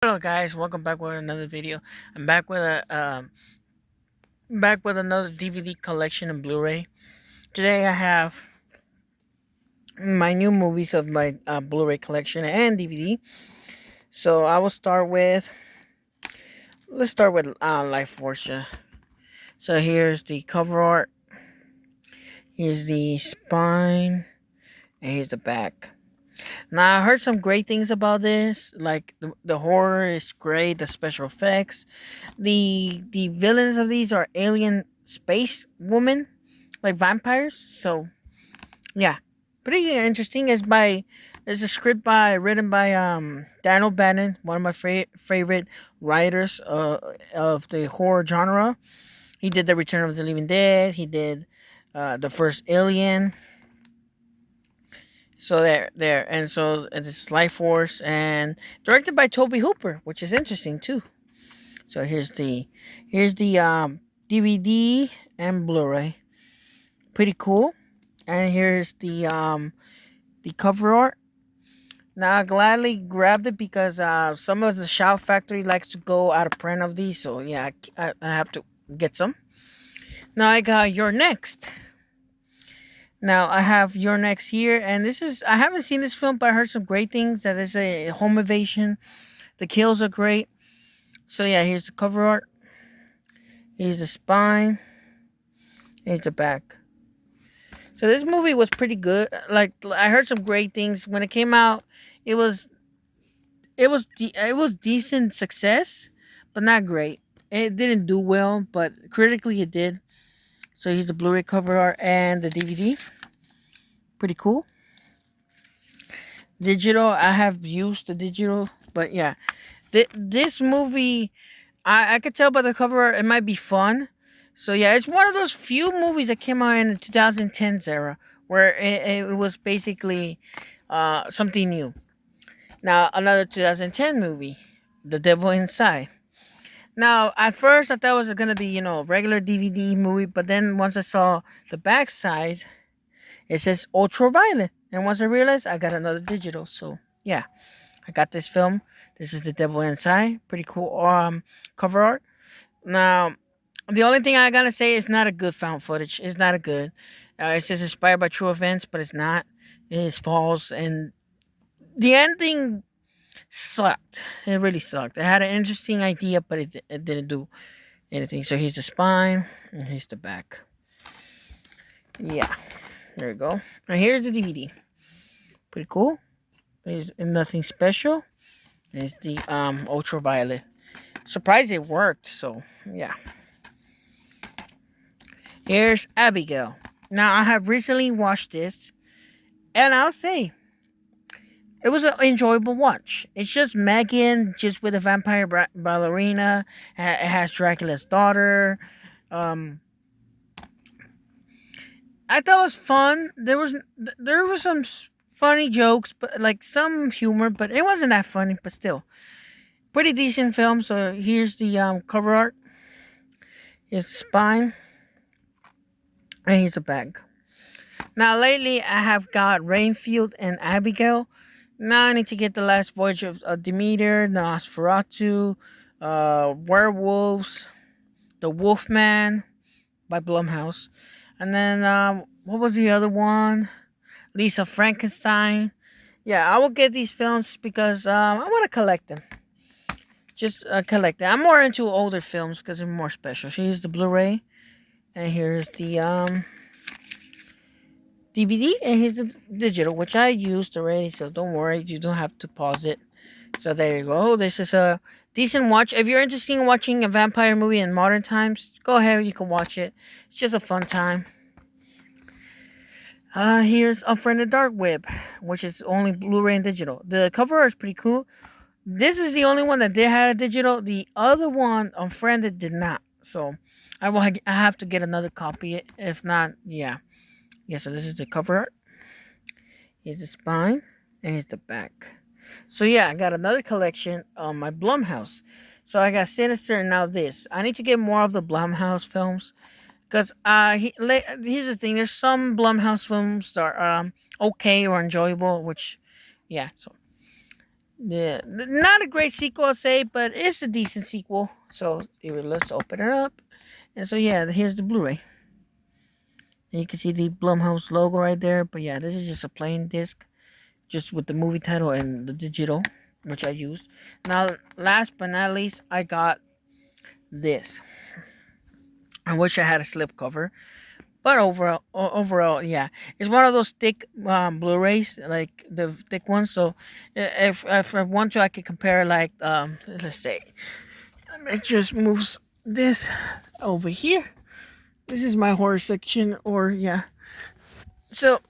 Hello guys, welcome back with another video. I'm back with another DVD collection and Blu-ray. Today I have my new movies of my Blu-ray collection and DVD. So I will start with let's start with Life Force. So here's the cover art, here's the spine, and here's the back. Now I heard some great things about this, like the horror is great, the special effects. The villains of these are alien space women, like vampires. So yeah, pretty interesting. It's a script written by Daniel Bannon, one of my favorite writers of the horror genre. He did The Return of the Living Dead. He did the first Alien. So and so this is Life Force, and directed by Toby Hooper, which is interesting too. So here's the DVD and Blu-ray, pretty cool. And here's the cover art. Now I gladly grabbed it because some of the Shout Factory likes to go out of print of these, so yeah, I have to get some. Now I got Your Next. Now I have Your Next here, and I haven't seen this film, but I heard some great things. That is a home invasion. The kills are great. So yeah, here's the cover art. Here's the spine. Here's the back. So this movie was pretty good. Like I heard some great things when it came out. It was it was decent success, but not great. It didn't do well, but critically it did. So here's the Blu-ray cover art and the DVD. Pretty cool. Digital. I have used the digital, but yeah, this movie, I could tell by the cover art it might be fun. So yeah, it's one of those few movies that came out in the 2010s era where it was basically something new. Now another 2010 movie, The Devil Inside. Now at first I thought it was gonna be a regular DVD movie, but then once I saw the backside, it says ultraviolet, and once I realized I got another digital. So yeah, I got this film. This is The Devil Inside. Pretty cool cover art. Now the only thing I gotta say is not a good found footage. It's not a good. It says inspired by true events, but it's not. It is false, and the ending sucked. It really sucked. It had an interesting idea, but it didn't do anything. So here's the spine, and here's the back. Yeah, there we go. And here's the DVD. Pretty cool. There's nothing special. It's the ultraviolet. Surprised it worked. So yeah. Here's Abigail. Now I have recently watched this, and I'll say it was an enjoyable watch. It's just Megan, just with a vampire ballerina. It has Dracula's daughter. Um, I thought it was fun. There was some funny jokes, but like some humor, but it wasn't that funny. But still, pretty decent film. So here's the cover art. Here's the spine, and here's the back. Now lately, I have got Rainfield and Abigail. Now I need to get the Last Voyage of Demeter, Nosferatu, Werewolves, The Wolfman by Blumhouse, and then what was the other one? Lisa Frankenstein. Yeah, I will get these films because I want to collect them. Just collect them. I'm more into older films because they're more special. So here's the Blu-ray, and here's the DVD, and here's the digital, which I used already. So don't worry, you don't have to pause it. So there you go. This is a decent watch. If you're interested in watching a vampire movie in modern times, go ahead. You can watch it. It's just a fun time. Here's Unfriended Dark Web, which is only Blu-ray and digital. The cover art is pretty cool. This is the only one that did have a digital. The other one, Unfriended, did not. So I have to get another copy. If not, yeah. Yeah, so this is the cover art. Here's the spine, and here's the back. So yeah, I got another collection on my Blumhouse. So I got Sinister and now this. I need to get more of the Blumhouse films. Because here's the thing, there's some Blumhouse films that are okay or enjoyable, which, yeah, so Yeah, not a great sequel, I'll say, but it's a decent sequel. So here, let's open it up. And so yeah, here's the Blu-ray. And you can see the Blumhouse logo right there. But yeah, this is just a plain disc, just with the movie title and the digital, which I used. Now, last but not least, I got this. I wish I had a slipcover, but overall, yeah, it's one of those thick Blu-rays, like the thick ones. So if I want to, I could compare like let's say, it just moves this over here. This is my horror section, or yeah. So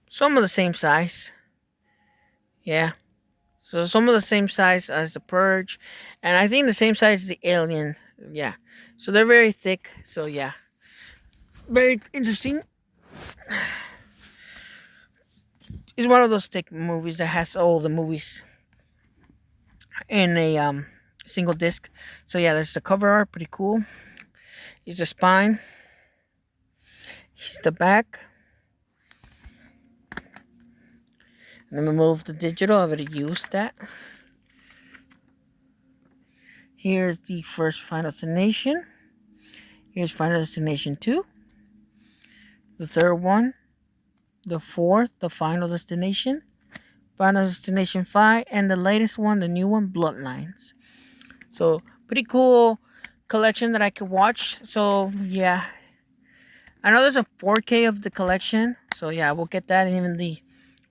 some of the same size, yeah. So some of the same size as the Purge, and I think the same size as the Alien, yeah. So they're very thick. So yeah, very interesting. It's one of those thick movies that has all the movies in a single disc. So yeah, that's the cover art, pretty cool. Here's the spine. Here's the back. And then we move the digital. I've already used that. Here's the first Final Destination. Here's Final Destination 2. The third one. The fourth, the Final Destination. Final Destination 5. And the latest one, the new one, Bloodlines. So pretty cool collection that I could watch. So yeah, I know there's a 4K of the collection. So yeah, we'll get that, and even the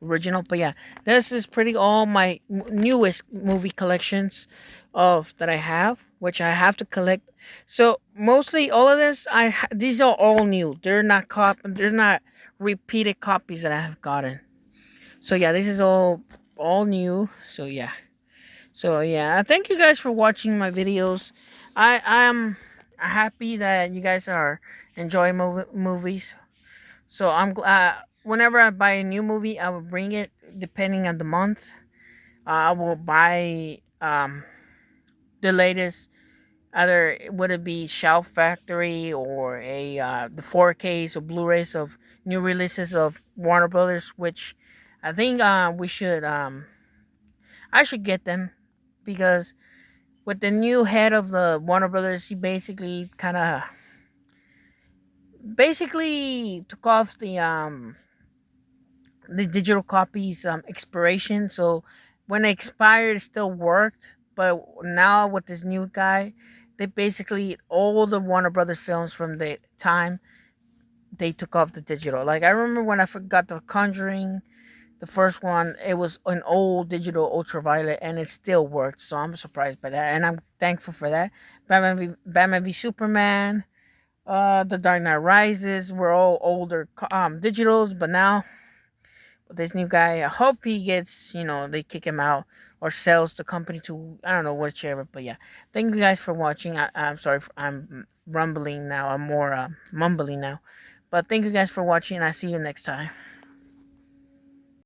original. But yeah, this is pretty all my newest movie collections of that I have, which I have to collect. So mostly all of this, these are all new. They're not repeated copies that I have gotten. So yeah, this is all new. So yeah. So yeah, thank you guys for watching my videos. I am happy that you guys are enjoying movies. So I'm glad. Whenever I buy a new movie, I will bring it depending on the month. I will buy the latest. Either would it be Shelf Factory or a the 4Ks or Blu-rays of new releases of Warner Brothers, which I think we should I should get them, because with the new head of the Warner Brothers, he basically took off the digital copies expiration. So when it expired, it still worked. But now with this new guy, they basically all the Warner Brothers films from the time they took off the digital. Like I remember when I forgot The Conjuring, the first one, it was an old digital ultraviolet, and it still worked. So I'm surprised by that, and I'm thankful for that. Batman v Superman, The Dark Knight Rises were all older digitals, but now with this new guy, I hope he gets, they kick him out or sells the company to, I don't know, whichever. But yeah, thank you guys for watching. I'm sorry, I'm rumbling now. I'm more mumbling now. But thank you guys for watching. I see you next time.